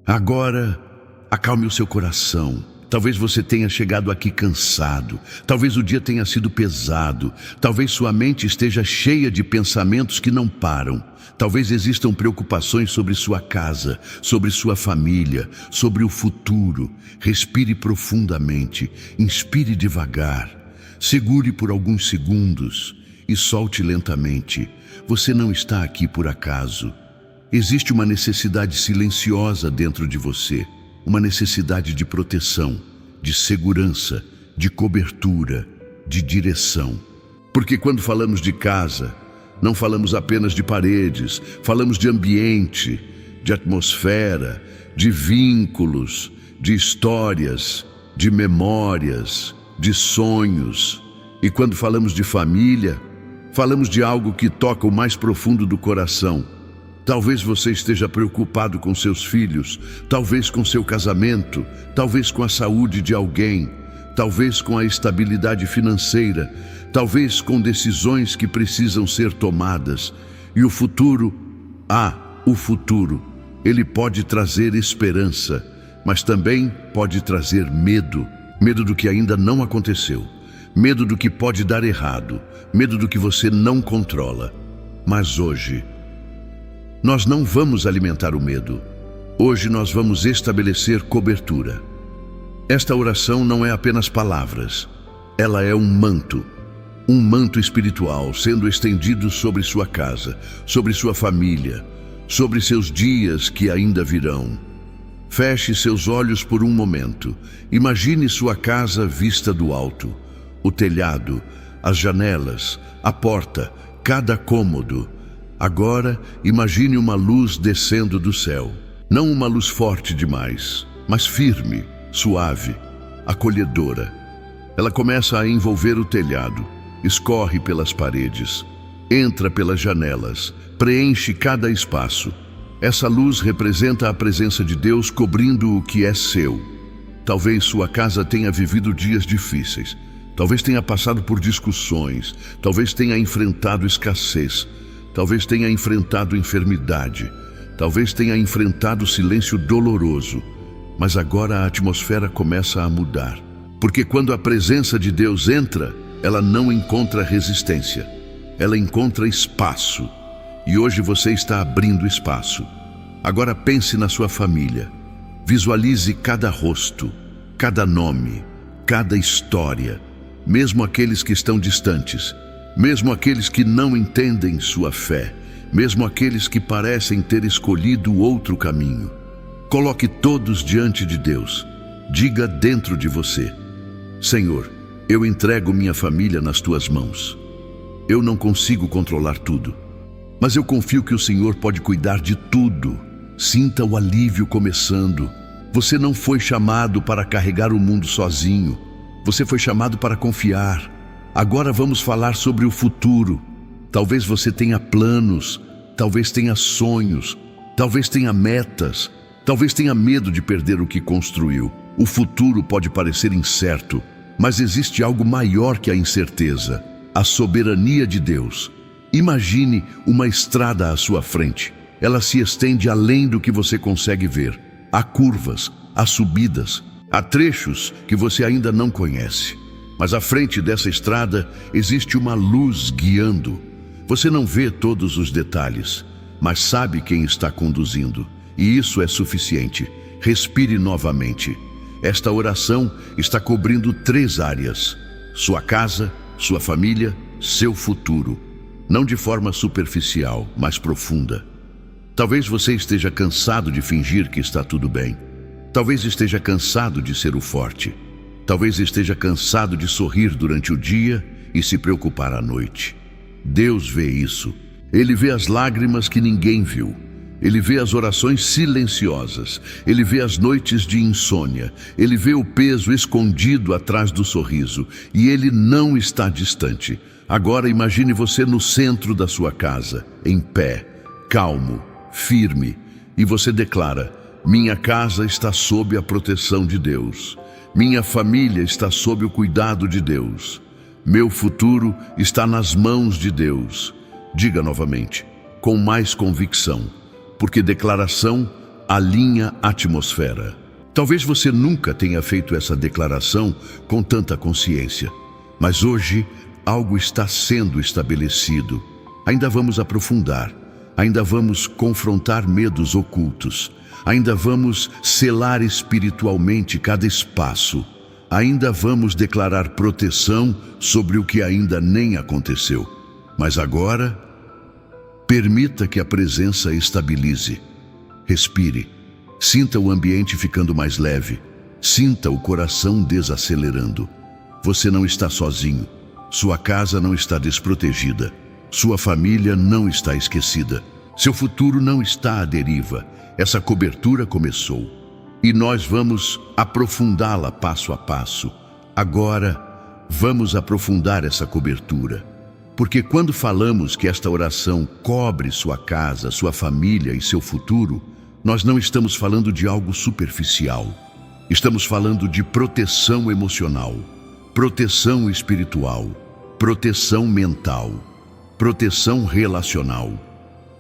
Agora, acalme o seu coração. Talvez você tenha chegado aqui cansado, talvez o dia tenha sido pesado, talvez sua mente esteja cheia de pensamentos que não param. Talvez existam preocupações sobre sua casa, sobre sua família, sobre o futuro. Respire profundamente, inspire devagar, segure por alguns segundos e solte lentamente. Você não está aqui por acaso. Existe uma necessidade silenciosa dentro de você. Uma necessidade de proteção, de segurança, de cobertura, de direção. Porque quando falamos de casa, não falamos apenas de paredes, falamos de ambiente, de atmosfera, de vínculos, de histórias, de memórias, de sonhos. E quando falamos de família, falamos de algo que toca o mais profundo do coração. Talvez você esteja preocupado com seus filhos, talvez com seu casamento, talvez com a saúde de alguém, talvez com a estabilidade financeira, talvez com decisões que precisam ser tomadas. E o futuro, o futuro, ele pode trazer esperança, mas também pode trazer medo. Medo do que ainda não aconteceu, medo do que pode dar errado, medo do que você não controla. Mas hoje, nós não vamos alimentar o medo. Hoje nós vamos estabelecer cobertura. Esta oração não é apenas palavras. Ela é um manto espiritual sendo estendido sobre sua casa, sobre sua família, sobre seus dias que ainda virão. Feche seus olhos por um momento. Imagine sua casa vista do alto. O telhado, as janelas, a porta, cada cômodo. Agora, imagine uma luz descendo do céu. Não uma luz forte demais, mas firme, suave, acolhedora. Ela começa a envolver o telhado, escorre pelas paredes, entra pelas janelas, preenche cada espaço. Essa luz representa a presença de Deus cobrindo o que é seu. Talvez sua casa tenha vivido dias difíceis, talvez tenha passado por discussões, talvez tenha enfrentado escassez, talvez tenha enfrentado enfermidade, talvez tenha enfrentado silêncio doloroso, mas agora a atmosfera começa a mudar. Porque quando a presença de Deus entra, ela não encontra resistência, ela encontra espaço. E hoje você está abrindo espaço. Agora pense na sua família. Visualize cada rosto, cada nome, cada história, mesmo aqueles que estão distantes. Mesmo aqueles que não entendem sua fé, mesmo aqueles que parecem ter escolhido outro caminho. Coloque todos diante de Deus. Diga dentro de você: Senhor, eu entrego minha família nas tuas mãos. Eu não consigo controlar tudo, mas eu confio que o Senhor pode cuidar de tudo. Sinta o alívio começando. Você não foi chamado para carregar o mundo sozinho. Você foi chamado para confiar. Agora vamos falar sobre o futuro. Talvez você tenha planos, talvez tenha sonhos, talvez tenha metas, talvez tenha medo de perder o que construiu. O futuro pode parecer incerto, mas existe algo maior que a incerteza: a soberania de Deus. Imagine uma estrada à sua frente. Ela se estende além do que você consegue ver. Há curvas, há subidas, há trechos que você ainda não conhece. Mas à frente dessa estrada existe uma luz guiando. Você não vê todos os detalhes, mas sabe quem está conduzindo. E isso é suficiente. Respire novamente. Esta oração está cobrindo 3 áreas: sua casa, sua família, seu futuro. Não de forma superficial, mas profunda. Talvez você esteja cansado de fingir que está tudo bem. Talvez esteja cansado de ser o forte. Talvez esteja cansado de sorrir durante o dia e se preocupar à noite. Deus vê isso. Ele vê as lágrimas que ninguém viu. Ele vê as orações silenciosas. Ele vê as noites de insônia. Ele vê o peso escondido atrás do sorriso. E ele não está distante. Agora imagine você no centro da sua casa, em pé, calmo, firme. E você declara: minha casa está sob a proteção de Deus. Minha família está sob o cuidado de Deus. Meu futuro está nas mãos de Deus. Diga novamente, com mais convicção, porque declaração alinha a atmosfera. Talvez você nunca tenha feito essa declaração com tanta consciência, mas hoje algo está sendo estabelecido. Ainda vamos aprofundar, ainda vamos confrontar medos ocultos, ainda vamos selar espiritualmente cada espaço, ainda vamos declarar proteção sobre o que ainda nem aconteceu. Mas agora, permita que a presença estabilize. Respire, sinta o ambiente ficando mais leve, sinta o coração desacelerando. Você não está sozinho, sua casa não está desprotegida, sua família não está esquecida, seu futuro não está à deriva. Essa cobertura começou e nós vamos aprofundá-la passo a passo. Agora, vamos aprofundar essa cobertura. Porque quando falamos que esta oração cobre sua casa, sua família e seu futuro, nós não estamos falando de algo superficial. Estamos falando de proteção emocional, proteção espiritual, proteção mental, proteção relacional.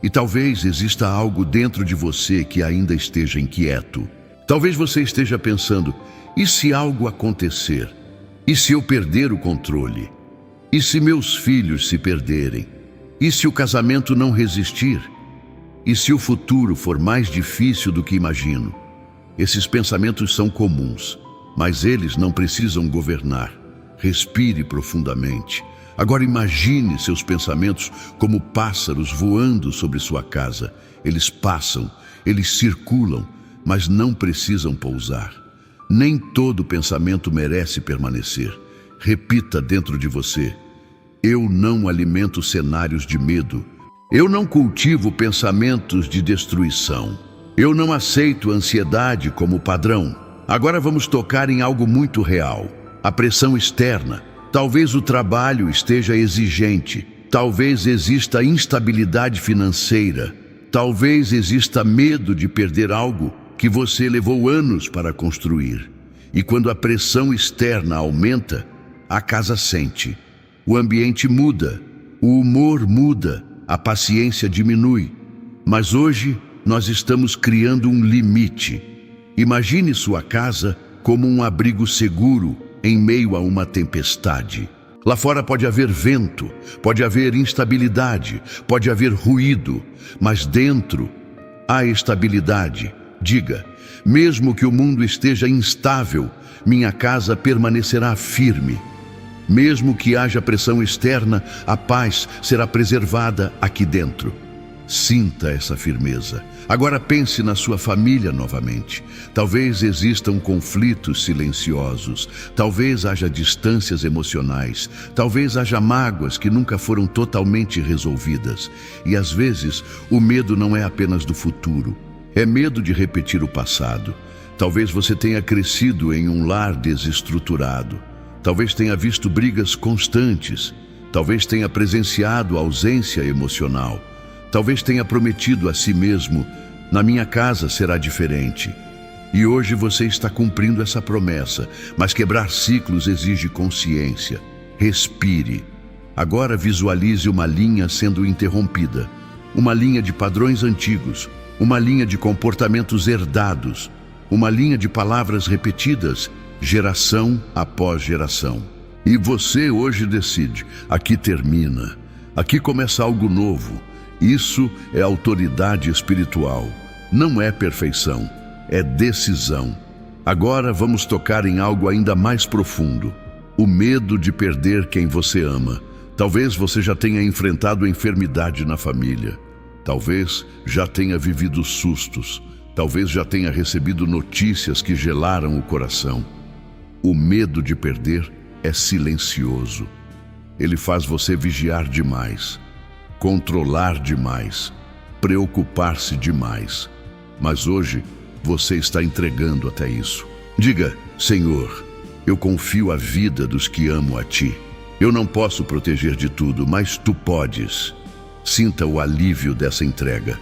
E talvez exista algo dentro de você que ainda esteja inquieto. Talvez você esteja pensando, e se algo acontecer? E se eu perder o controle? E se meus filhos se perderem? E se o casamento não resistir? E se o futuro for mais difícil do que imagino? Esses pensamentos são comuns, mas eles não precisam governar. Respire profundamente. Agora imagine seus pensamentos como pássaros voando sobre sua casa. Eles passam, eles circulam, mas não precisam pousar. Nem todo pensamento merece permanecer. Repita dentro de você: eu não alimento cenários de medo. Eu não cultivo pensamentos de destruição. Eu não aceito ansiedade como padrão. Agora vamos tocar em algo muito real: a pressão externa. Talvez o trabalho esteja exigente. Talvez exista instabilidade financeira. Talvez exista medo de perder algo que você levou anos para construir. E quando a pressão externa aumenta, a casa sente. O ambiente muda, o humor muda, a paciência diminui. Mas hoje nós estamos criando um limite. Imagine sua casa como um abrigo seguro em meio a uma tempestade. Lá fora pode haver vento, pode haver instabilidade, pode haver ruído, mas dentro há estabilidade. Diga: mesmo que o mundo esteja instável, minha casa permanecerá firme. Mesmo que haja pressão externa, a paz será preservada aqui dentro. Sinta essa firmeza. Agora pense na sua família novamente. Talvez existam conflitos silenciosos, talvez haja distâncias emocionais, talvez haja mágoas que nunca foram totalmente resolvidas. E às vezes, o medo não é apenas do futuro, é medo de repetir o passado. Talvez você tenha crescido em um lar desestruturado. Talvez tenha visto brigas constantes. Talvez tenha presenciado ausência emocional. Talvez tenha prometido a si mesmo: na minha casa será diferente. E hoje você está cumprindo essa promessa, mas quebrar ciclos exige consciência. Respire. Agora visualize uma linha sendo interrompida. Uma linha de padrões antigos, uma linha de comportamentos herdados, uma linha de palavras repetidas, geração após geração. E você hoje decide: aqui termina, aqui começa algo novo. Isso é autoridade espiritual. Não é perfeição, é decisão. Agora vamos tocar em algo ainda mais profundo: o medo de perder quem você ama. Talvez você já tenha enfrentado enfermidade na família. Talvez já tenha vivido sustos. Talvez já tenha recebido notícias que gelaram o coração. O medo de perder é silencioso. Ele faz você vigiar demais, controlar demais, preocupar-se demais. Mas hoje você está entregando até isso. Diga: Senhor, eu confio a vida dos que amo a Ti. Eu não posso proteger de tudo, mas Tu podes. Sinta o alívio dessa entrega.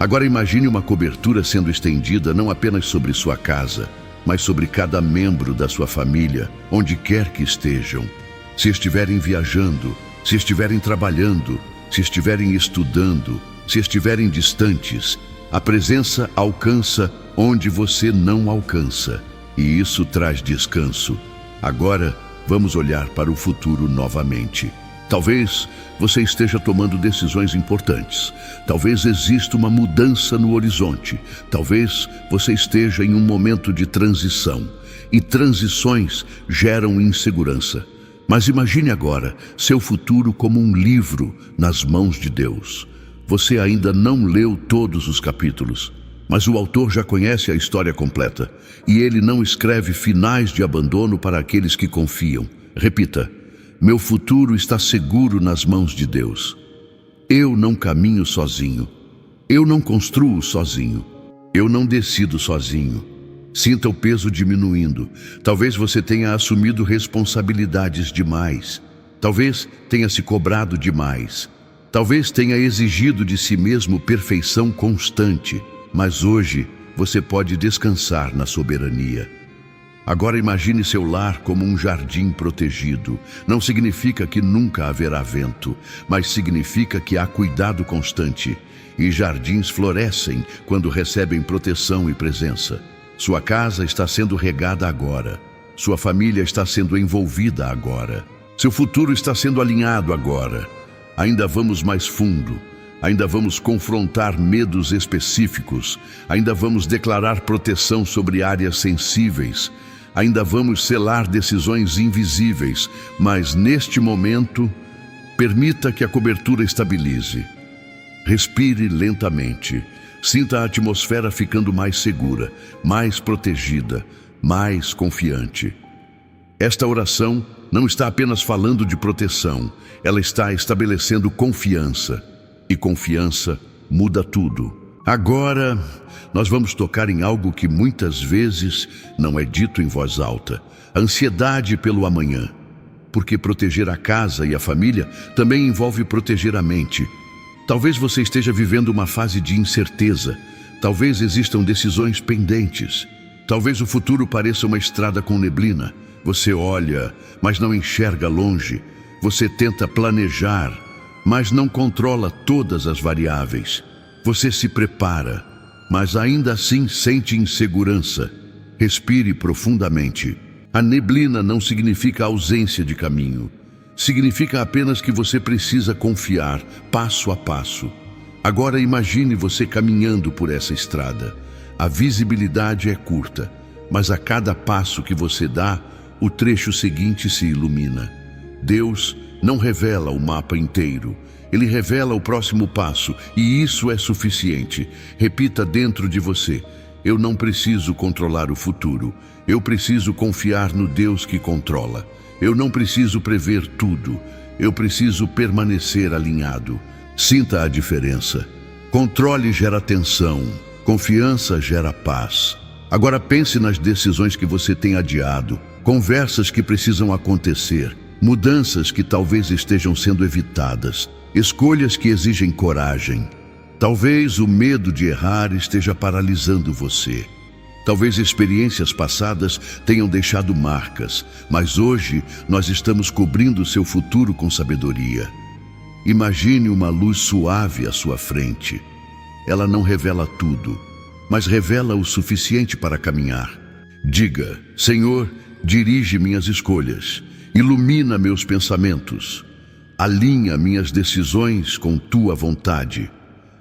Agora imagine uma cobertura sendo estendida não apenas sobre sua casa, mas sobre cada membro da sua família, onde quer que estejam. Se estiverem viajando, se estiverem trabalhando, se estiverem estudando, se estiverem distantes, A presença alcança onde você não alcança, e isso traz descanso. Agora, vamos olhar para o futuro novamente. Talvez você esteja tomando decisões importantes. Talvez exista uma mudança no horizonte. Talvez você esteja em um momento de transição. E transições geram insegurança. Mas imagine agora seu futuro como um livro nas mãos de Deus. Você ainda não leu todos os capítulos, mas o autor já conhece a história completa. E ele não escreve finais de abandono para aqueles que confiam. Repita: meu futuro está seguro nas mãos de Deus. Eu não caminho sozinho. Eu não construo sozinho. Eu não decido sozinho. Sinta o peso diminuindo. Talvez você tenha assumido responsabilidades demais. Talvez tenha se cobrado demais. Talvez tenha exigido de si mesmo perfeição constante. Mas hoje você pode descansar na soberania. Agora imagine seu lar como um jardim protegido. Não significa que nunca haverá vento, mas significa que há cuidado constante. E jardins florescem quando recebem proteção e presença. Sua casa está sendo regada agora. Sua família está sendo envolvida agora. Seu futuro está sendo alinhado agora. Ainda vamos mais fundo. Ainda vamos confrontar medos específicos. Ainda vamos declarar proteção sobre áreas sensíveis. Ainda vamos selar decisões invisíveis. Mas neste momento, permita que a cobertura estabilize. Respire lentamente. Sinta a atmosfera ficando mais segura, mais protegida, mais confiante. Esta oração não está apenas falando de proteção, ela está estabelecendo confiança. E confiança muda tudo. Agora, nós vamos tocar em algo que muitas vezes não é dito em voz alta: a ansiedade pelo amanhã. Porque proteger a casa e a família também envolve proteger a mente. Talvez você esteja vivendo uma fase de incerteza. Talvez existam decisões pendentes. Talvez o futuro pareça uma estrada com neblina. Você olha, mas não enxerga longe. Você tenta planejar, mas não controla todas as variáveis. Você se prepara, mas ainda assim sente insegurança. Respire profundamente. A neblina não significa ausência de caminho. Significa apenas que você precisa confiar, passo a passo. Agora imagine você caminhando por essa estrada. A visibilidade é curta, mas a cada passo que você dá, o trecho seguinte se ilumina. Deus não revela o mapa inteiro. Ele revela o próximo passo, e isso é suficiente. Repita dentro de você: eu não preciso controlar o futuro. Eu preciso confiar no Deus que controla. Eu não preciso prever tudo. Eu preciso permanecer alinhado. Sinta a diferença. Controle gera tensão. Confiança gera paz. Agora pense nas decisões que você tem adiado. Conversas que precisam acontecer. Mudanças que talvez estejam sendo evitadas. Escolhas que exigem coragem. Talvez o medo de errar esteja paralisando você. Talvez experiências passadas tenham deixado marcas, mas hoje nós estamos cobrindo seu futuro com sabedoria. Imagine uma luz suave à sua frente. Ela não revela tudo, mas revela o suficiente para caminhar. Diga: Senhor, dirige minhas escolhas, ilumina meus pensamentos, alinha minhas decisões com tua vontade,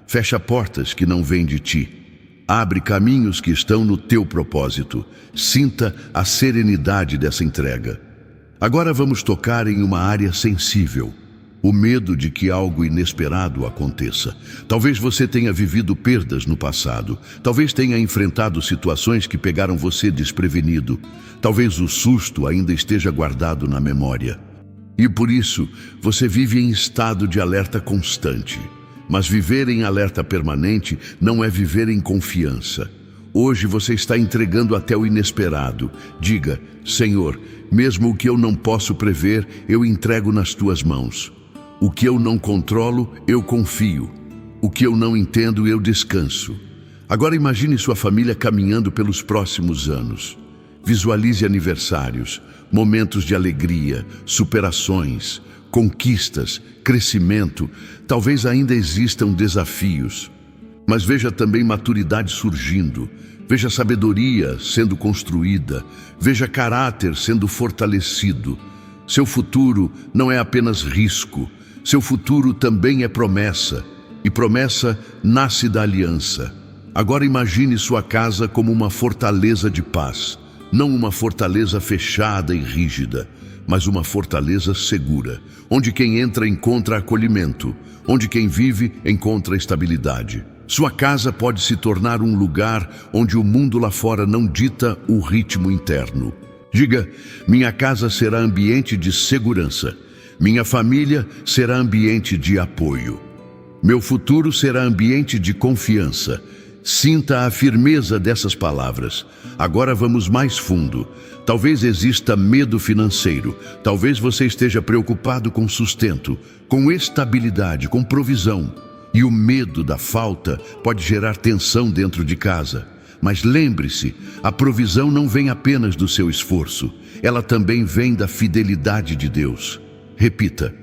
fecha portas que não vêm de ti. Abre caminhos que estão no teu propósito. Sinta a serenidade dessa entrega. Agora vamos tocar em uma área sensível: o medo de que algo inesperado aconteça. Talvez você tenha vivido perdas no passado. Talvez tenha enfrentado situações que pegaram você desprevenido. Talvez o susto ainda esteja guardado na memória. E por isso, você vive em estado de alerta constante. Mas viver em alerta permanente não é viver em confiança. Hoje você está entregando até o inesperado. Diga: Senhor, mesmo o que eu não posso prever, eu entrego nas tuas mãos. O que eu não controlo, eu confio. O que eu não entendo, eu descanso. Agora imagine sua família caminhando pelos próximos anos. Visualize aniversários, momentos de alegria, superações, conquistas, crescimento. Talvez ainda existam desafios, mas veja também maturidade surgindo. Veja sabedoria sendo construída. Veja caráter sendo fortalecido. Seu futuro não é apenas risco. Seu futuro também é promessa. E promessa nasce da aliança. Agora imagine sua casa como uma fortaleza de paz. Não uma fortaleza fechada e rígida, mas uma fortaleza segura, onde quem entra encontra acolhimento, onde quem vive encontra estabilidade. Sua casa pode se tornar um lugar onde o mundo lá fora não dita o ritmo interno. Diga: minha casa será ambiente de segurança. Minha família será ambiente de apoio. Meu futuro será ambiente de confiança. Sinta a firmeza dessas palavras. Agora vamos mais fundo. Talvez exista medo financeiro. Talvez você esteja preocupado com sustento, com estabilidade, com provisão. E o medo da falta pode gerar tensão dentro de casa. Mas lembre-se, a provisão não vem apenas do seu esforço. Ela também vem da fidelidade de Deus. Repita: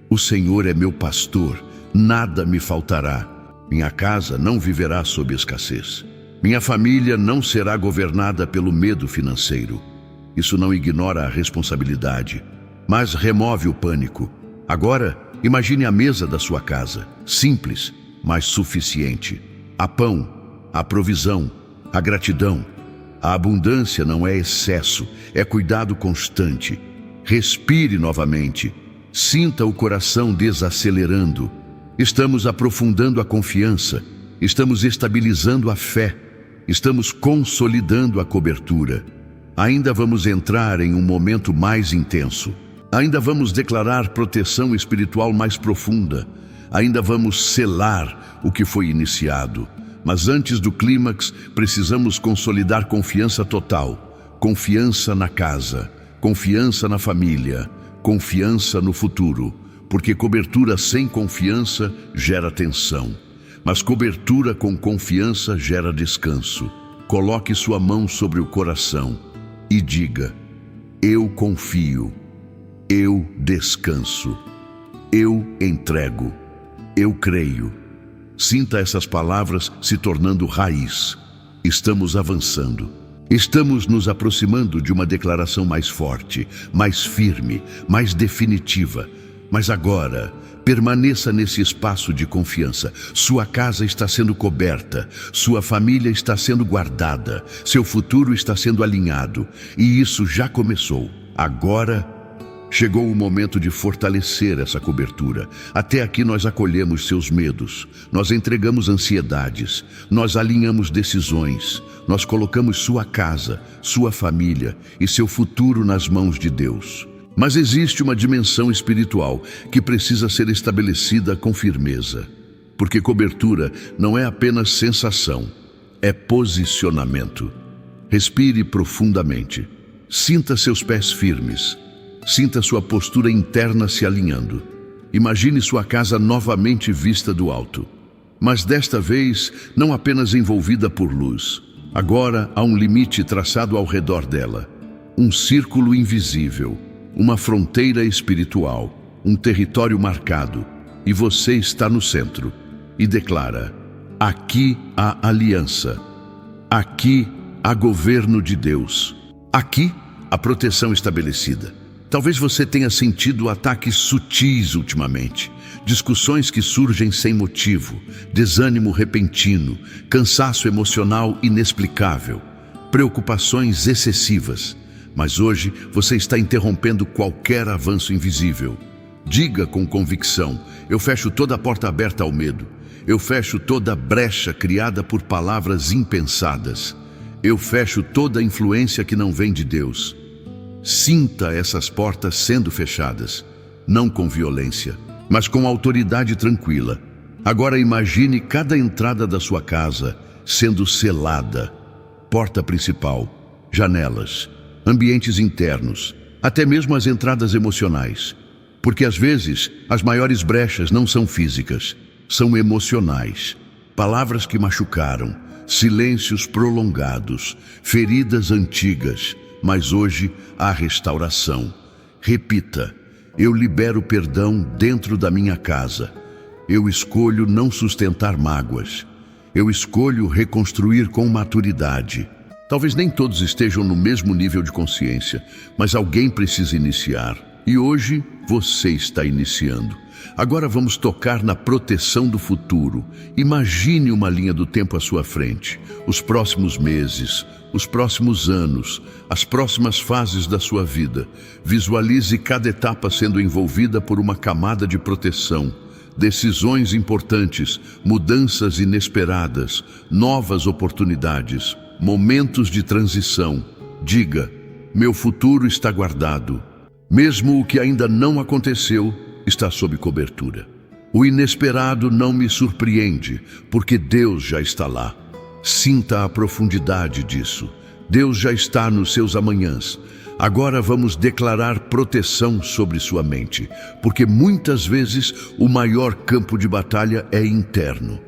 o Senhor é meu pastor, nada me faltará. Minha casa não viverá sob escassez. Minha família não será governada pelo medo financeiro. Isso não ignora a responsabilidade, mas remove o pânico. Agora, imagine a mesa da sua casa, simples, mas suficiente. Há pão, há provisão, há gratidão. A abundância não é excesso, é cuidado constante. Respire novamente. Sinta o coração desacelerando. Estamos aprofundando a confiança, estamos estabilizando a fé, estamos consolidando a cobertura. Ainda vamos entrar em um momento mais intenso. Ainda vamos declarar proteção espiritual mais profunda. Ainda vamos selar o que foi iniciado. Mas antes do clímax, precisamos consolidar confiança total. Confiança na casa, confiança na família, confiança no futuro. Porque cobertura sem confiança gera tensão, mas cobertura com confiança gera descanso. Coloque sua mão sobre o coração e diga: eu confio, eu descanso, eu entrego, eu creio. Sinta essas palavras se tornando raiz. Estamos avançando. Estamos nos aproximando de uma declaração mais forte, mais firme, mais definitiva. Mas agora, permaneça nesse espaço de confiança. Sua casa está sendo coberta, sua família está sendo guardada, seu futuro está sendo alinhado. E isso já começou. Agora, chegou o momento de fortalecer essa cobertura. Até aqui nós acolhemos seus medos, nós entregamos ansiedades, nós alinhamos decisões, nós colocamos sua casa, sua família e seu futuro nas mãos de Deus. Mas existe uma dimensão espiritual que precisa ser estabelecida com firmeza. Porque cobertura não é apenas sensação, é posicionamento. Respire profundamente. Sinta seus pés firmes. Sinta sua postura interna se alinhando. Imagine sua casa novamente vista do alto. Mas desta vez, não apenas envolvida por luz. Agora há um limite traçado ao redor dela. Um círculo invisível. Uma fronteira espiritual, um território marcado, e você está no centro, e declara: aqui há aliança, aqui há governo de Deus, aqui há proteção estabelecida. Talvez você tenha sentido ataques sutis ultimamente, discussões que surgem sem motivo, desânimo repentino, cansaço emocional inexplicável, preocupações excessivas. Mas hoje você está interrompendo qualquer avanço invisível. Diga com convicção: eu fecho toda a porta aberta ao medo. Eu fecho toda brecha criada por palavras impensadas. Eu fecho toda influência que não vem de Deus. Sinta essas portas sendo fechadas, não com violência, mas com autoridade tranquila. Agora imagine cada entrada da sua casa sendo selada. Porta principal, janelas, ambientes internos, até mesmo as entradas emocionais. Porque às vezes as maiores brechas não são físicas, são emocionais. Palavras que machucaram, silêncios prolongados, feridas antigas, mas hoje há restauração. Repita: eu libero perdão dentro da minha casa. Eu escolho não sustentar mágoas. Eu escolho reconstruir com maturidade. Talvez nem todos estejam no mesmo nível de consciência, mas alguém precisa iniciar. E hoje você está iniciando. Agora vamos tocar na proteção do futuro. Imagine uma linha do tempo à sua frente, os próximos meses, os próximos anos, as próximas fases da sua vida. Visualize cada etapa sendo envolvida por uma camada de proteção. Decisões importantes, mudanças inesperadas, novas oportunidades, momentos de transição. Diga: meu futuro está guardado. Mesmo o que ainda não aconteceu está sob cobertura. O inesperado não me surpreende, porque Deus já está lá. Sinta a profundidade disso. Deus já está nos seus amanhãs. Agora vamos declarar proteção sobre sua mente, porque muitas vezes o maior campo de batalha é interno.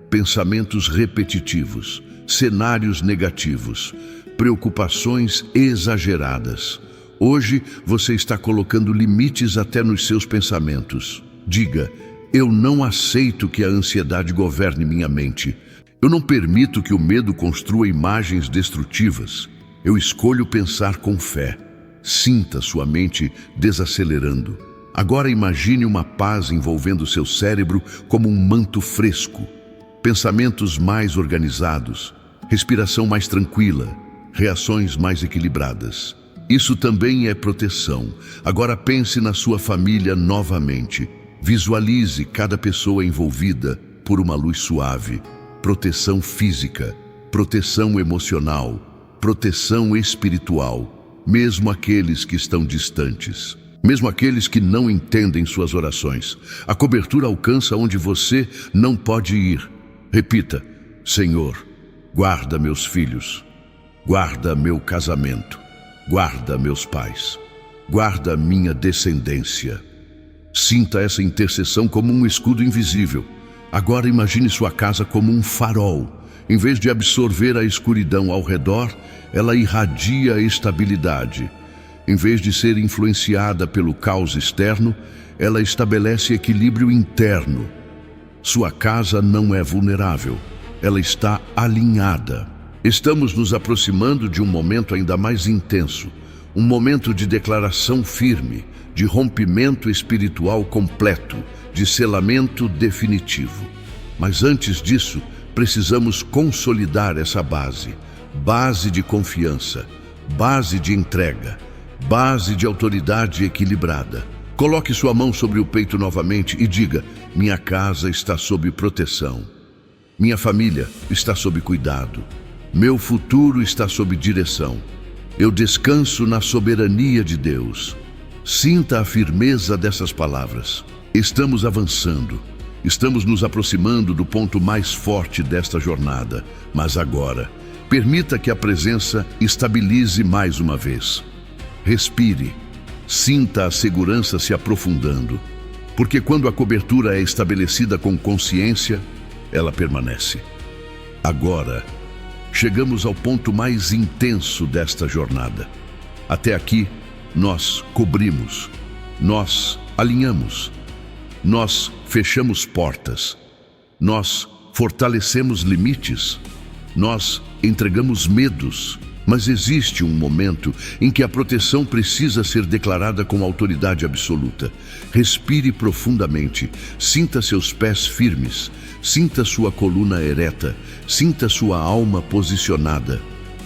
Pensamentos repetitivos, cenários negativos, preocupações exageradas. Hoje você está colocando limites até nos seus pensamentos. Diga: eu não aceito que a ansiedade governe minha mente. Eu não permito que o medo construa imagens destrutivas. Eu escolho pensar com fé. Sinta sua mente desacelerando. Agora imagine uma paz envolvendo seu cérebro como um manto fresco. Pensamentos mais organizados, respiração mais tranquila, reações mais equilibradas. Isso também é proteção. Agora pense na sua família novamente. Visualize cada pessoa envolvida por uma luz suave. Proteção física, proteção emocional, proteção espiritual. Mesmo aqueles que estão distantes, mesmo aqueles que não entendem suas orações. A cobertura alcança onde você não pode ir. Repita: Senhor, guarda meus filhos, guarda meu casamento, guarda meus pais, guarda minha descendência. Sinta essa intercessão como um escudo invisível. Agora imagine sua casa como um farol. Em vez de absorver a escuridão ao redor, ela irradia estabilidade. Em vez de ser influenciada pelo caos externo, ela estabelece equilíbrio interno. Sua casa não é vulnerável, ela está alinhada. Estamos nos aproximando de um momento ainda mais intenso, um momento de declaração firme, de rompimento espiritual completo, de selamento definitivo. Mas antes disso, precisamos consolidar essa base de confiança, base de entrega, base de autoridade equilibrada. Coloque sua mão sobre o peito novamente e diga: minha casa está sob proteção. Minha família está sob cuidado. Meu futuro está sob direção. Eu descanso na soberania de Deus. Sinta a firmeza dessas palavras. Estamos avançando. Estamos nos aproximando do ponto mais forte desta jornada. Mas agora, permita que a presença estabilize mais uma vez. Respire. Sinta a segurança se aprofundando. Porque quando a cobertura é estabelecida com consciência, ela permanece. Agora, chegamos ao ponto mais intenso desta jornada. Até aqui, nós cobrimos, nós alinhamos, nós fechamos portas, nós fortalecemos limites, nós entregamos medos. Mas existe um momento em que a proteção precisa ser declarada com autoridade absoluta. Respire profundamente, sinta seus pés firmes, sinta sua coluna ereta, sinta sua alma posicionada.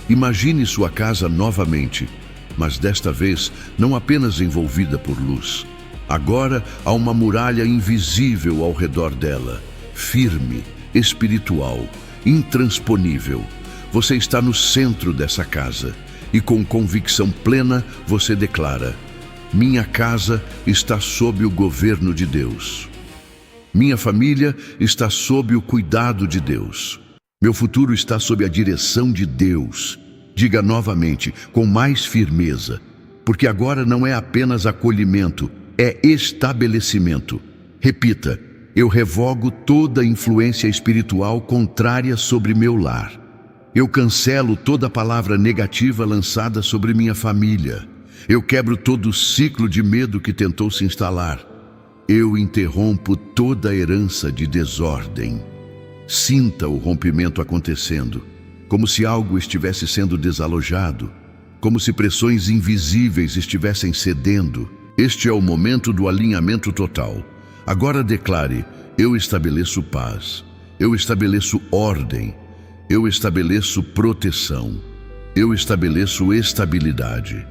Imagine sua casa novamente, mas desta vez não apenas envolvida por luz. Agora há uma muralha invisível ao redor dela, firme, espiritual, intransponível. Você está no centro dessa casa e com convicção plena você declara: minha casa está sob o governo de Deus. Minha família está sob o cuidado de Deus. Meu futuro está sob a direção de Deus. Diga novamente, com mais firmeza, porque agora não é apenas acolhimento, é estabelecimento. Repita: eu revogo toda influência espiritual contrária sobre meu lar. Eu cancelo toda palavra negativa lançada sobre minha família. Eu quebro todo o ciclo de medo que tentou se instalar. Eu interrompo toda a herança de desordem. Sinta o rompimento acontecendo, como se algo estivesse sendo desalojado, como se pressões invisíveis estivessem cedendo. Este é o momento do alinhamento total. Agora declare: eu estabeleço paz, eu estabeleço ordem, eu estabeleço proteção, eu estabeleço estabilidade.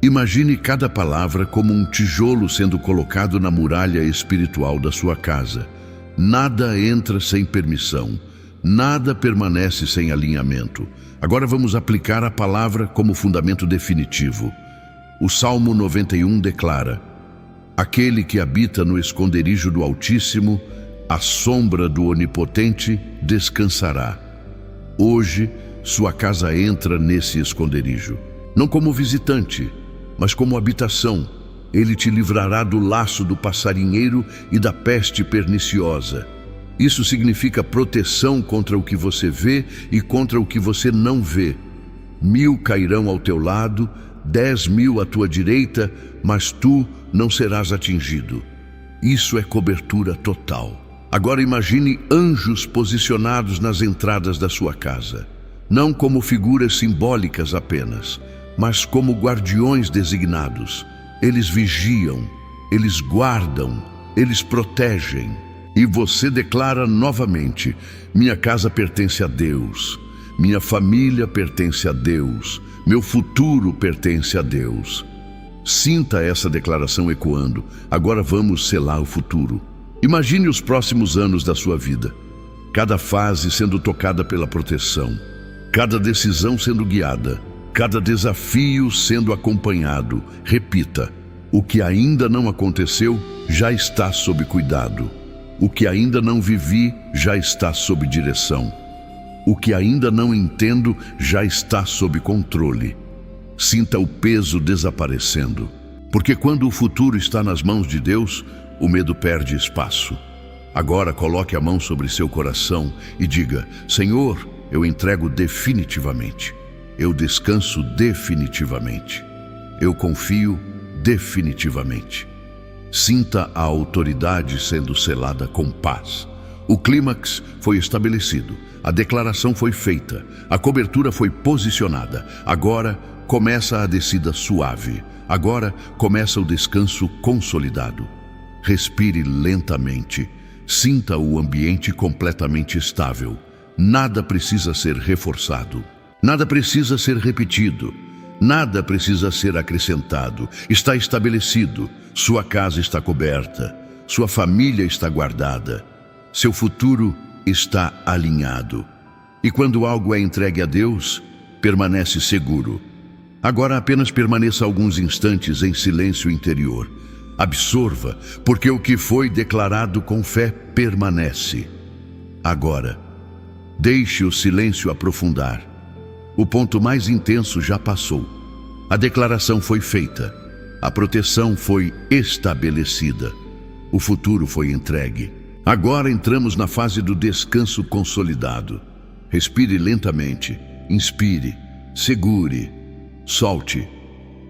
Imagine cada palavra como um tijolo sendo colocado na muralha espiritual da sua casa. Nada entra sem permissão, nada permanece sem alinhamento. Agora vamos aplicar a palavra como fundamento definitivo. O Salmo 91 declara: aquele que habita no esconderijo do Altíssimo, à sombra do Onipotente descansará. Hoje, sua casa entra nesse esconderijo, não como visitante, mas como habitação. Ele te livrará do laço do passarinheiro e da peste perniciosa. Isso significa proteção contra o que você vê e contra o que você não vê. 1000 cairão ao teu lado, 10.000 à tua direita, mas tu não serás atingido. Isso é cobertura total. Agora imagine anjos posicionados nas entradas da sua casa, não como figuras simbólicas apenas, mas como guardiões designados. Eles vigiam, eles guardam, eles protegem. E você declara novamente: minha casa pertence a Deus, minha família pertence a Deus, meu futuro pertence a Deus. Sinta essa declaração ecoando. Agora vamos selar o futuro. Imagine os próximos anos da sua vida, cada fase sendo tocada pela proteção, cada decisão sendo guiada, cada desafio sendo acompanhado. Repita: o que ainda não aconteceu já está sob cuidado. O que ainda não vivi já está sob direção. O que ainda não entendo já está sob controle. Sinta o peso desaparecendo, porque quando o futuro está nas mãos de Deus, o medo perde espaço. Agora coloque a mão sobre seu coração e diga: Senhor, eu entrego definitivamente. Eu descanso definitivamente. Eu confio definitivamente. Sinta a autoridade sendo selada com paz. O clímax foi estabelecido, a declaração foi feita, a cobertura foi posicionada. Agora começa a descida suave. Agora começa o descanso consolidado. Respire lentamente. Sinta o ambiente completamente estável. Nada precisa ser reforçado. Nada precisa ser repetido. Nada precisa ser acrescentado. Está estabelecido. Sua casa está coberta. Sua família está guardada. Seu futuro está alinhado. E quando algo é entregue a Deus, permanece seguro. Agora apenas permaneça alguns instantes em silêncio interior. Absorva, porque o que foi declarado com fé permanece. Agora, deixe o silêncio aprofundar. O ponto mais intenso já passou. A declaração foi feita. A proteção foi estabelecida. O futuro foi entregue. Agora entramos na fase do descanso consolidado. Respire lentamente. Inspire. Segure. Solte.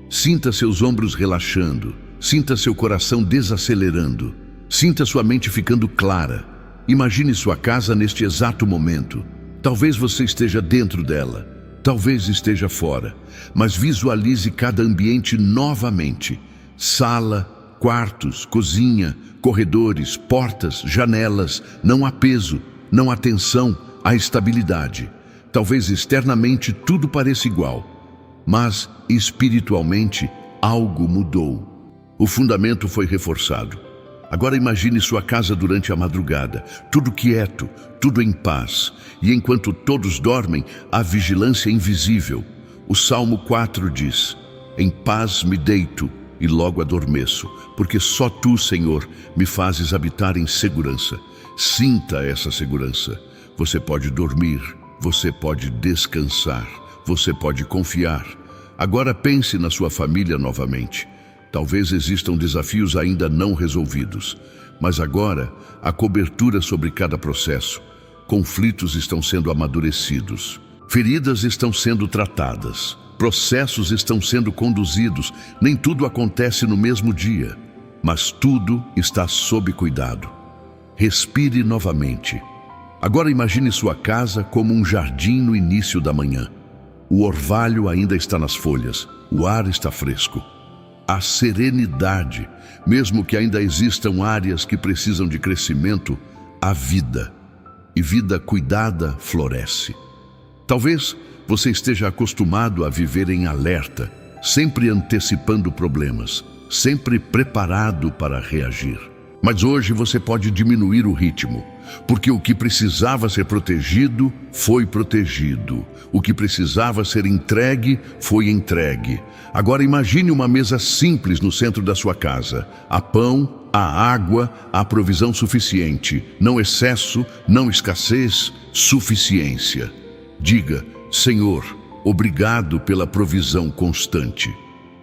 Sinta seus ombros relaxando. Sinta seu coração desacelerando. Sinta sua mente ficando clara. Imagine sua casa neste exato momento. Talvez você esteja dentro dela. Talvez esteja fora, mas visualize cada ambiente novamente. Sala, quartos, cozinha, corredores, portas, janelas. Não há peso, não há tensão, há estabilidade. Talvez externamente tudo pareça igual, mas espiritualmente algo mudou. O fundamento foi reforçado. Agora imagine sua casa durante a madrugada, tudo quieto, tudo em paz. E enquanto todos dormem, há vigilância invisível. O Salmo 4 diz: em paz me deito e logo adormeço, porque só tu, Senhor, me fazes habitar em segurança. Sinta essa segurança. Você pode dormir, você pode descansar, você pode confiar. Agora pense na sua família novamente. Talvez existam desafios ainda não resolvidos, mas agora há cobertura sobre cada processo. Conflitos estão sendo amadurecidos, feridas estão sendo tratadas, processos estão sendo conduzidos. Nem tudo acontece no mesmo dia, mas tudo está sob cuidado. Respire novamente. Agora imagine sua casa como um jardim no início da manhã. O orvalho ainda está nas folhas, o ar está fresco. Há serenidade, mesmo que ainda existam áreas que precisam de crescimento, há vida. E vida cuidada floresce. Talvez você esteja acostumado a viver em alerta, sempre antecipando problemas, sempre preparado para reagir. Mas hoje você pode diminuir o ritmo, porque o que precisava ser protegido, foi protegido. O que precisava ser entregue, foi entregue. Agora imagine uma mesa simples no centro da sua casa. Há pão, há água, há provisão suficiente. Não excesso, não escassez, suficiência. Diga: Senhor, obrigado pela provisão constante.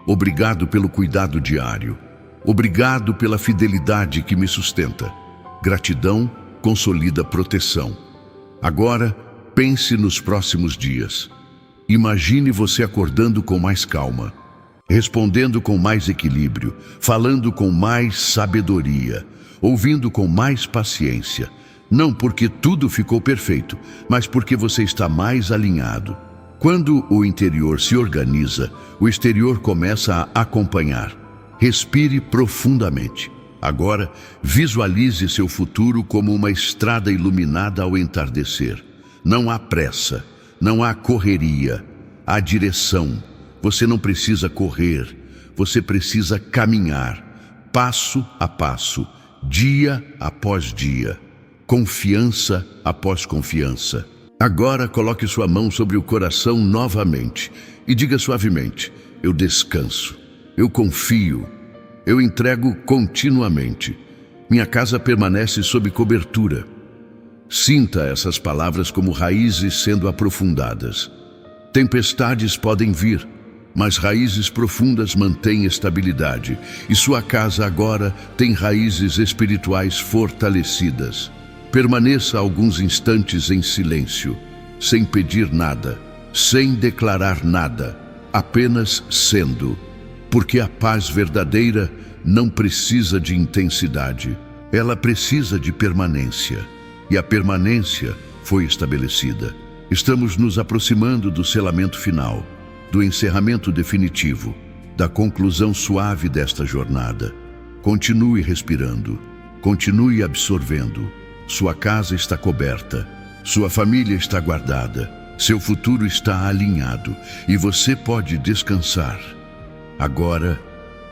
Obrigado pelo cuidado diário. Obrigado pela fidelidade que me sustenta. Gratidão consolida proteção. Agora, pense nos próximos dias. Imagine você acordando com mais calma, respondendo com mais equilíbrio, falando com mais sabedoria, ouvindo com mais paciência. Não porque tudo ficou perfeito, mas porque você está mais alinhado. Quando o interior se organiza, o exterior começa a acompanhar. Respire profundamente. Agora, visualize seu futuro como uma estrada iluminada ao entardecer. Não há pressa, não há correria, há direção. Você não precisa correr, você precisa caminhar, passo a passo, dia após dia, confiança após confiança. Agora coloque sua mão sobre o coração novamente e diga suavemente: eu descanso. Eu confio, eu entrego continuamente. Minha casa permanece sob cobertura. Sinta essas palavras como raízes sendo aprofundadas. Tempestades podem vir, mas raízes profundas mantêm estabilidade. E sua casa agora tem raízes espirituais fortalecidas. Permaneça alguns instantes em silêncio, sem pedir nada, sem declarar nada, apenas sendo. Porque a paz verdadeira não precisa de intensidade, ela precisa de permanência. E a permanência foi estabelecida. Estamos nos aproximando do selamento final, do encerramento definitivo, da conclusão suave desta jornada. Continue respirando, continue absorvendo. Sua casa está coberta, sua família está guardada, seu futuro está alinhado e você pode descansar. Agora,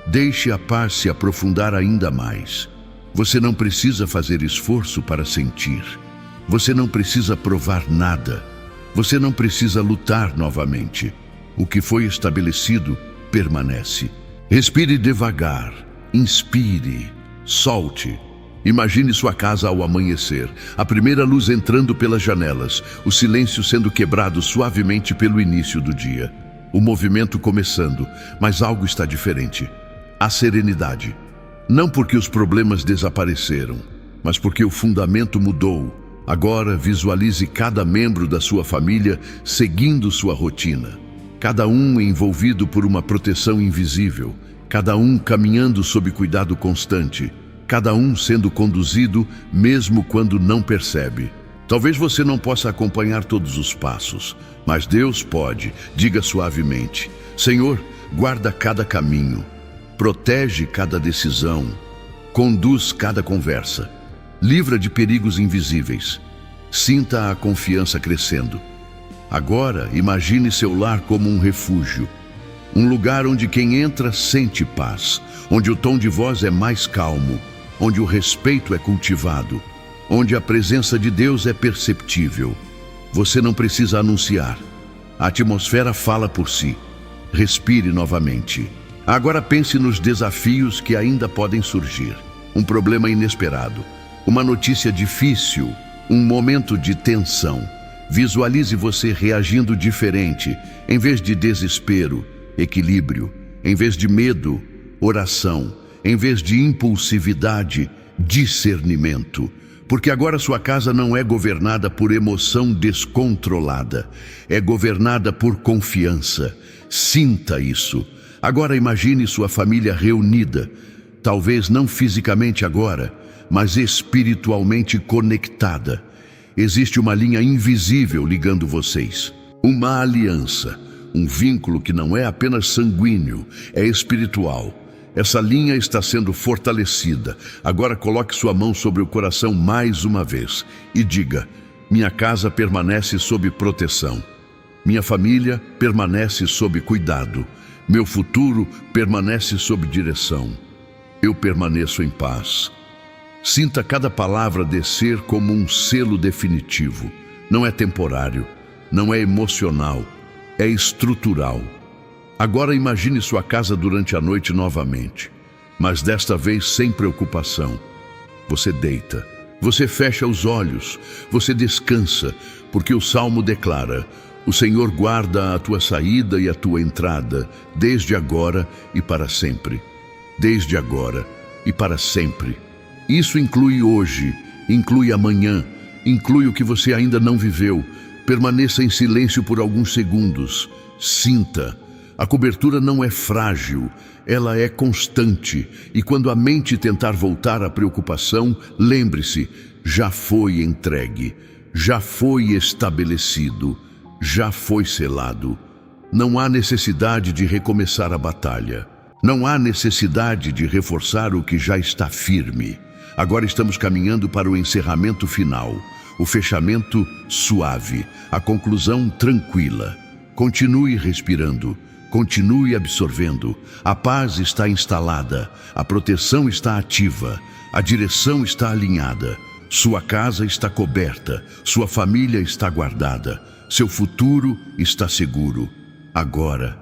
deixe a paz se aprofundar ainda mais. Você não precisa fazer esforço para sentir. Você não precisa provar nada. Você não precisa lutar novamente. O que foi estabelecido permanece. Respire devagar, inspire, solte. Imagine sua casa ao amanhecer, a primeira luz entrando pelas janelas, o silêncio sendo quebrado suavemente pelo início do dia. O movimento começando, mas algo está diferente. A serenidade. Não porque os problemas desapareceram, mas porque o fundamento mudou. Agora visualize cada membro da sua família seguindo sua rotina. Cada um envolvido por uma proteção invisível. Cada um caminhando sob cuidado constante. Cada um sendo conduzido mesmo quando não percebe. Talvez você não possa acompanhar todos os passos, mas Deus pode. Diga suavemente: Senhor, guarda cada caminho, protege cada decisão, conduz cada conversa, livra de perigos invisíveis. Sinta a confiança crescendo. Agora, imagine seu lar como um refúgio, um lugar onde quem entra sente paz, onde o tom de voz é mais calmo, onde o respeito é cultivado, onde a presença de Deus é perceptível. Você não precisa anunciar. A atmosfera fala por si. Respire novamente. Agora pense nos desafios que ainda podem surgir. Um problema inesperado, uma notícia difícil, um momento de tensão. Visualize você reagindo diferente. Em vez de desespero, equilíbrio. Em vez de medo, oração. Em vez de impulsividade, discernimento. Porque agora sua casa não é governada por emoção descontrolada, é governada por confiança. Sinta isso. Agora imagine sua família reunida, talvez não fisicamente agora, mas espiritualmente conectada. Existe uma linha invisível ligando vocês. Uma aliança, um vínculo que não é apenas sanguíneo, é espiritual. Essa linha está sendo fortalecida. Agora coloque sua mão sobre o coração mais uma vez e diga: minha casa permanece sob proteção. Minha família permanece sob cuidado. Meu futuro permanece sob direção. Eu permaneço em paz. Sinta cada palavra descer como um selo definitivo. Não é temporário, não é emocional, é estrutural. Agora imagine sua casa durante a noite novamente, mas desta vez sem preocupação. Você deita, você fecha os olhos, você descansa, porque o Salmo declara: o Senhor guarda a tua saída e a tua entrada, desde agora e para sempre. Desde agora e para sempre. Isso inclui hoje, inclui amanhã, inclui o que você ainda não viveu. Permaneça em silêncio por alguns segundos. Sinta. A cobertura não é frágil, ela é constante. E quando a mente tentar voltar à preocupação, lembre-se: já foi entregue, já foi estabelecido, já foi selado. Não há necessidade de recomeçar a batalha. Não há necessidade de reforçar o que já está firme. Agora estamos caminhando para o encerramento final, o fechamento suave, a conclusão tranquila. Continue respirando, continue absorvendo. A paz está instalada, a proteção está ativa, a direção está alinhada. Sua casa está coberta, sua família está guardada, seu futuro está seguro. Agora,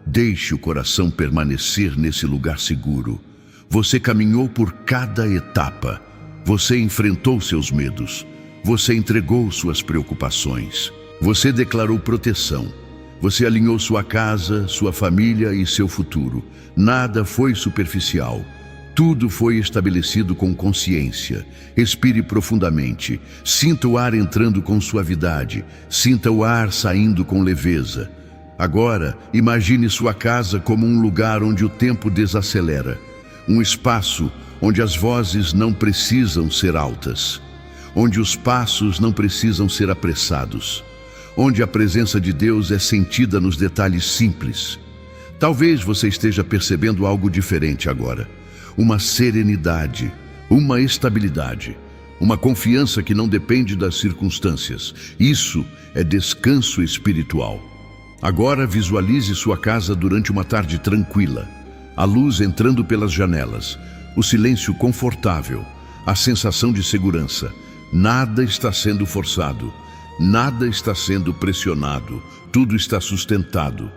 deixe o coração permanecer nesse lugar seguro. Você caminhou por cada etapa. Você enfrentou seus medos. Você entregou suas preocupações. Você declarou proteção. Você alinhou sua casa, sua família e seu futuro. Nada foi superficial. Tudo foi estabelecido com consciência. Respire profundamente. Sinta o ar entrando com suavidade. Sinta o ar saindo com leveza. Agora, imagine sua casa como um lugar onde o tempo desacelera. Um espaço onde as vozes não precisam ser altas, onde os passos não precisam ser apressados, onde a presença de Deus é sentida nos detalhes simples. Talvez você esteja percebendo algo diferente agora. Uma serenidade, uma estabilidade, uma confiança que não depende das circunstâncias. Isso é descanso espiritual. Agora visualize sua casa durante uma tarde tranquila. A luz entrando pelas janelas, o silêncio confortável, a sensação de segurança. Nada está sendo forçado, nada está sendo pressionado, tudo está sustentado.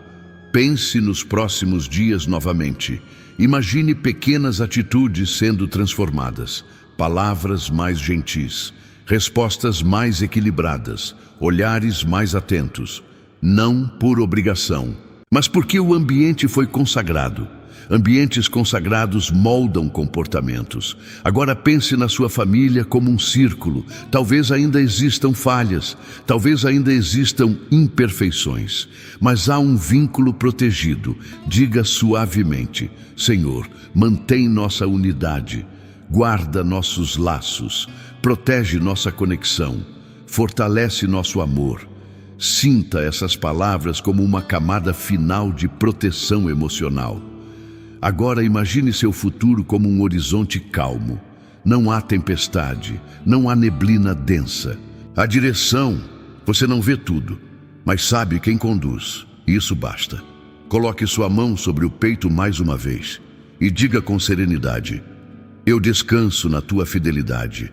Pense nos próximos dias novamente. Imagine pequenas atitudes sendo transformadas, palavras mais gentis, respostas mais equilibradas, olhares mais atentos. Não por obrigação, mas porque o ambiente foi consagrado. Ambientes consagrados moldam comportamentos. Agora pense na sua família como um círculo. Talvez ainda existam falhas, talvez ainda existam imperfeições, mas há um vínculo protegido. Diga suavemente: Senhor, mantém nossa unidade, guarda nossos laços, protege nossa conexão, fortalece nosso amor. Sinta essas palavras como uma camada final de proteção emocional. Agora imagine seu futuro como um horizonte calmo. Não há tempestade, não há neblina densa. A direção, você não vê tudo, mas sabe quem conduz. Isso basta. Coloque sua mão sobre o peito mais uma vez e diga com serenidade: eu descanso na tua fidelidade.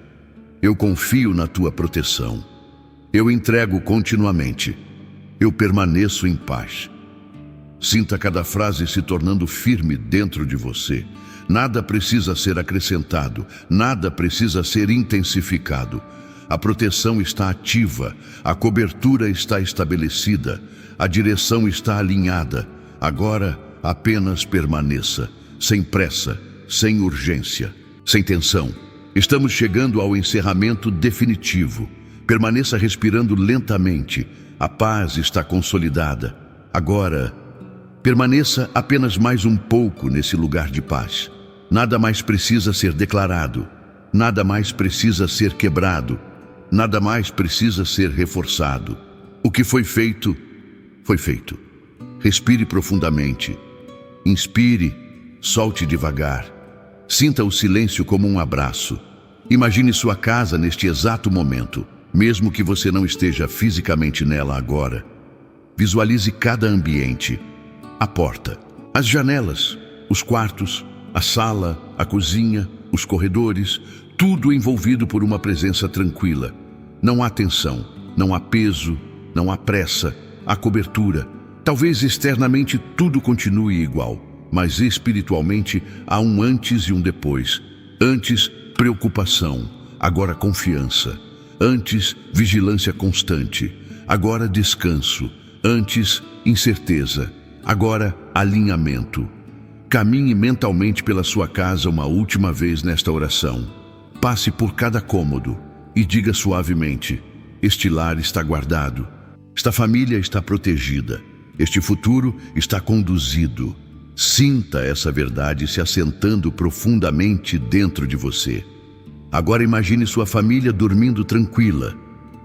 Eu confio na tua proteção. Eu entrego continuamente. Eu permaneço em paz. Sinta cada frase se tornando firme dentro de você. Nada precisa ser acrescentado, nada precisa ser intensificado. A proteção está ativa, a cobertura está estabelecida, a direção está alinhada. Agora, apenas permaneça, sem pressa, sem urgência, sem tensão. Estamos chegando ao encerramento definitivo. Permaneça respirando lentamente. A paz está consolidada. Agora, permaneça apenas mais um pouco nesse lugar de paz. Nada mais precisa ser declarado. Nada mais precisa ser quebrado. Nada mais precisa ser reforçado. O que foi feito, foi feito. Respire profundamente. Inspire, solte devagar. Sinta o silêncio como um abraço. Imagine sua casa neste exato momento, mesmo que você não esteja fisicamente nela agora. Visualize cada ambiente. A porta, as janelas, os quartos, a sala, a cozinha, os corredores, tudo envolvido por uma presença tranquila. Não há tensão, não há peso, não há pressa, há cobertura. Talvez externamente tudo continue igual, mas espiritualmente há um antes e um depois. Antes, preocupação, agora confiança. Antes, vigilância constante, agora descanso. Antes, incerteza, agora alinhamento. Caminhe mentalmente pela sua casa uma última vez nesta oração. Passe por cada cômodo e diga suavemente: este lar está guardado, esta família está protegida, este futuro está conduzido. Sinta essa verdade se assentando profundamente dentro de você. Agora imagine sua família dormindo tranquila,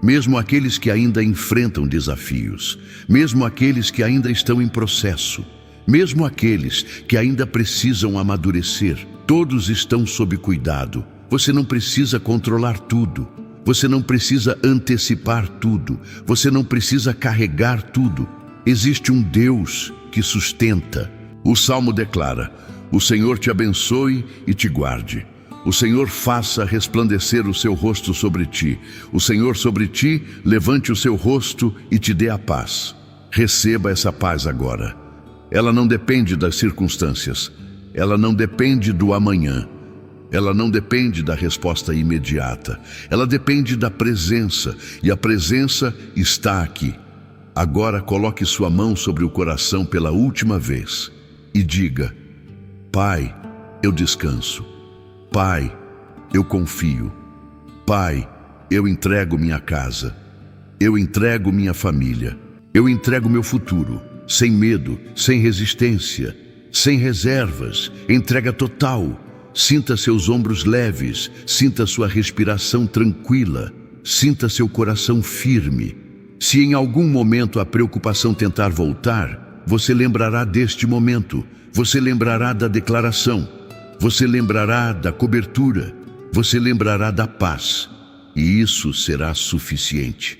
mesmo aqueles que ainda enfrentam desafios, mesmo aqueles que ainda estão em processo, mesmo aqueles que ainda precisam amadurecer. Todos estão sob cuidado. Você não precisa controlar tudo. Você não precisa antecipar tudo. Você não precisa carregar tudo. Existe um Deus que sustenta. O Salmo declara: o Senhor te abençoe e te guarde. O Senhor faça resplandecer o seu rosto sobre ti. O Senhor sobre ti levante o seu rosto e te dê a paz. Receba essa paz agora. Ela não depende das circunstâncias. Ela não depende do amanhã. Ela não depende da resposta imediata. Ela depende da presença, e a presença está aqui. Agora coloque sua mão sobre o coração pela última vez e diga: Pai, eu descanso. Pai, eu confio. Pai, eu entrego minha casa. Eu entrego minha família. Eu entrego meu futuro, sem medo, sem resistência, sem reservas, entrega total. Sinta seus ombros leves, sinta sua respiração tranquila, sinta seu coração firme. Se em algum momento a preocupação tentar voltar, você lembrará deste momento, você lembrará da declaração, você lembrará da cobertura, você lembrará da paz, e isso será suficiente.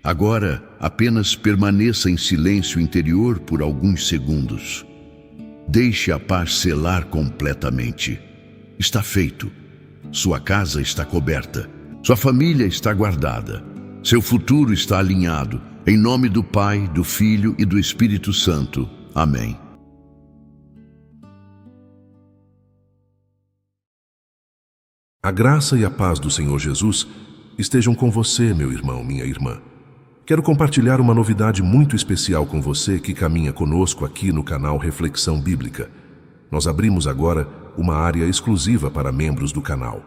Agora, apenas permaneça em silêncio interior por alguns segundos. Deixe a paz selar completamente. Está feito. Sua casa está coberta. Sua família está guardada. Seu futuro está alinhado. Em nome do Pai, do Filho e do Espírito Santo. Amém. A graça e a paz do Senhor Jesus estejam com você, meu irmão, minha irmã. Quero compartilhar uma novidade muito especial com você que caminha conosco aqui no canal Reflexão Bíblica. Nós abrimos agora uma área exclusiva para membros do canal.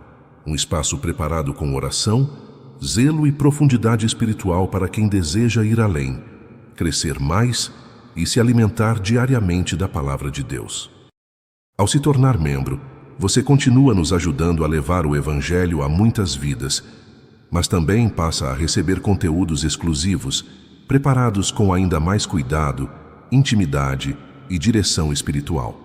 Um espaço preparado com oração, zelo e profundidade espiritual para quem deseja ir além, crescer mais e se alimentar diariamente da Palavra de Deus. Ao se tornar membro, você continua nos ajudando a levar o Evangelho a muitas vidas, mas também passa a receber conteúdos exclusivos, preparados com ainda mais cuidado, intimidade e direção espiritual.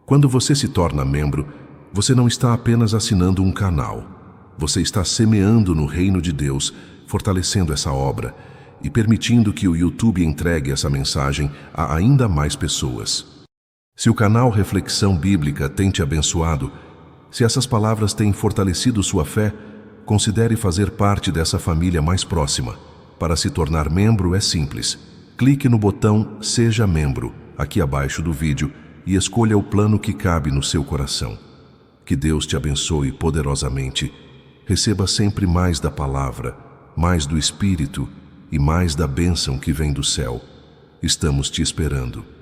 Quando você se torna membro, você não está apenas assinando um canal. Você está semeando no reino de Deus, fortalecendo essa obra e permitindo que o YouTube entregue essa mensagem a ainda mais pessoas. Se o canal Reflexão Bíblica tem te abençoado, se essas palavras têm fortalecido sua fé, considere fazer parte dessa família mais próxima. Para se tornar membro é simples. Clique no botão Seja Membro, aqui abaixo do vídeo, e escolha o plano que cabe no seu coração. Que Deus te abençoe poderosamente. Receba sempre mais da palavra, mais do Espírito e mais da bênção que vem do céu. Estamos te esperando.